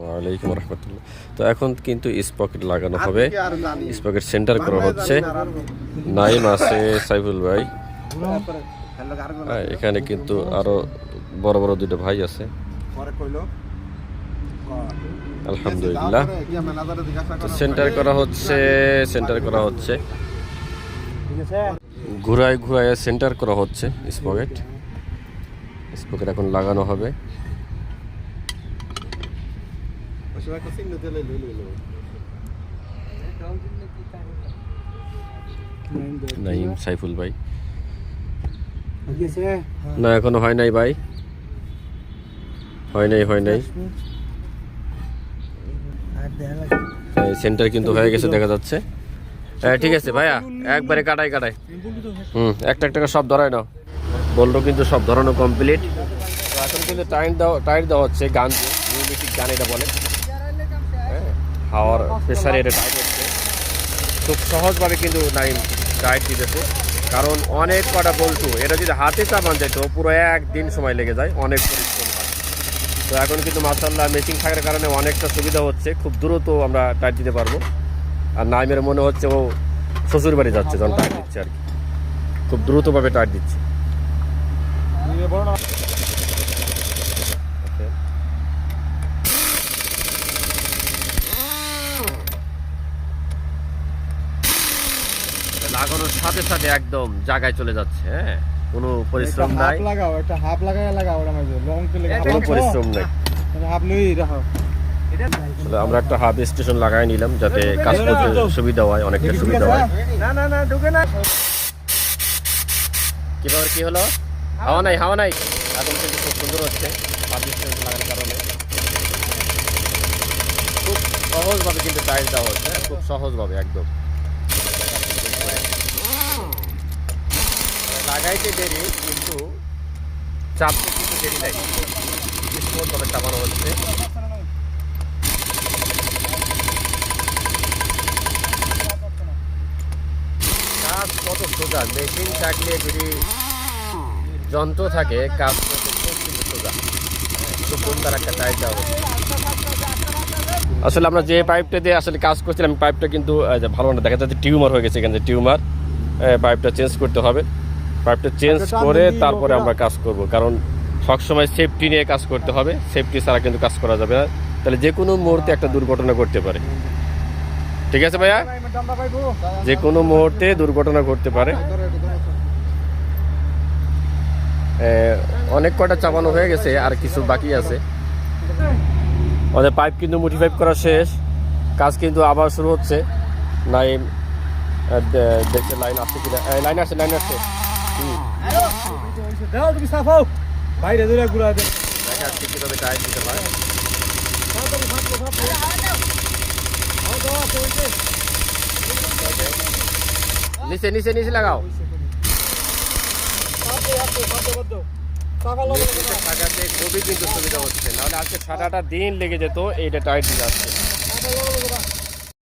ওয়ালাইকুম রাহমাতুল্লাহ। তো এখন কিন্তু স্পকেট লাগানো হবে, স্পকেট সেন্টার করা হচ্ছে। নাইম আছে, সাইফুল ভাই, এখানে কিন্তু আরো বড় বড় দুটো ভাই আছে আলহামদুলিল্লাহ। সেন্টার করা হচ্ছে ঘুরায় ঘুরায় সেন্টার করা হচ্ছে। স্পকেট এখন লাগানো হবে। নাইম, সাইফুল ভাই, না এখনো হয় নাই ভাই, হয় নাই। সেন্টার কিন্তু হয়ে গেছে দেখা যাচ্ছে। ঠিক আছে ভাইয়া, একবারে কাটাই একটা করে সব ধরাই নাও। বললো কিন্তু সব ধরানো কমপ্লিট। এখন কিন্তু টাইট দেওয়া হচ্ছে গান দিয়ে, নিউমেটিক গান এটা বলে। হাওয়ার প্রেসারে এটা টাইট হচ্ছে। খুব সহজভাবে কিন্তু নাইম টাইট দিতেছে, কারণ অনেক কটা বল্টু, এটা যদি হাতে চাপান যেত পুরো একদিন সময় লেগে যায়, অনেক পরিশ্রম হয়। তো এখন কিন্তু মাশাআল্লাহ মেশিন থাকার কারণে অনেকটা সুবিধা হচ্ছে, খুব দ্রুত আমরা টাইট দিতে পারবো। আর নাইমের মনে হচ্ছে ও শ্বশুর বাড়ি যাচ্ছে যখন টাইট দিচ্ছে আর কি, খুব দ্রুতভাবে টাইট দিচ্ছে। লাগানোর সাথে সাথে একদম জায়গায় চলে যাচ্ছে। হ্যাঁ, কোনো পরিশ্রম নাই, কোনো পরিশ্রম নাই। আমরা একটা হাফ স্টেশন লাগাই নিলাম যাতে কাজ করতে সুবিধা হয়, অনেকটা সুবিধা হয়। কিভাবে কি হলো? হাওয়া নাই। এখন কিন্তু খুব সুন্দর হচ্ছে হাফ স্টেশন লাগানোর কারণে। খুব সহজভাবে কিন্তু টাইট দেওয়া হচ্ছে, খুব সহজভাবে একদম। লাগাইতে দেরি কিন্তু চাপতে কিন্তু দেরি নাই, স্মুথভাবে চাপানো হচ্ছে। কাজ কত সোজা, মেশিন থাকলে যদি যন্ত্র থাকে কাজ করতে খুব কিন্তু সোজা, খুব সুন্দর একটা টাইট দেওয়া হচ্ছে। আসলে আমরা যে পাইপটা দিয়ে আসলে কাজ করছিলাম, পাইপটা কিন্তু ভালো না, দেখা যাচ্ছে টিউমার হয়ে গেছে। এখানে টিউমার, পাইপটা চেঞ্জ করতে হবে। পাইপটা চেঞ্জ করে তারপরে আমরা কাজ করব, কারণ সবসময় সেফটি নিয়ে কাজ করতে হবে, সেফটি ছাড়া কিন্তু কাজ করা যাবে না, তাহলে যে কোনো মুহূর্তে একটা দুর্ঘটনা ঘটতে পারে। ঠিক আছে ভাইয়া, যে কোনো মুহূর্তে দুর্ঘটনা ঘটতে পারে। অনেক কটা চাপানো হয়ে গেছে, আর কিছু বাকি আছে। আমাদের পাইপ কিন্তু মোটিফাই করা শেষ, কাজ কিন্তু আবার শুরু হচ্ছে। নাইম দেখতে লাইন আসছে কিনা, লাইন আসছে। কিভাবে টাইট দিতে হয়। নিচে লাগাও। খুবই কিন্তু সুবিধা হচ্ছে, নাহলে আজকে সারাটা দিন লেগে যেত এইটা টাইট দিতে আসছে।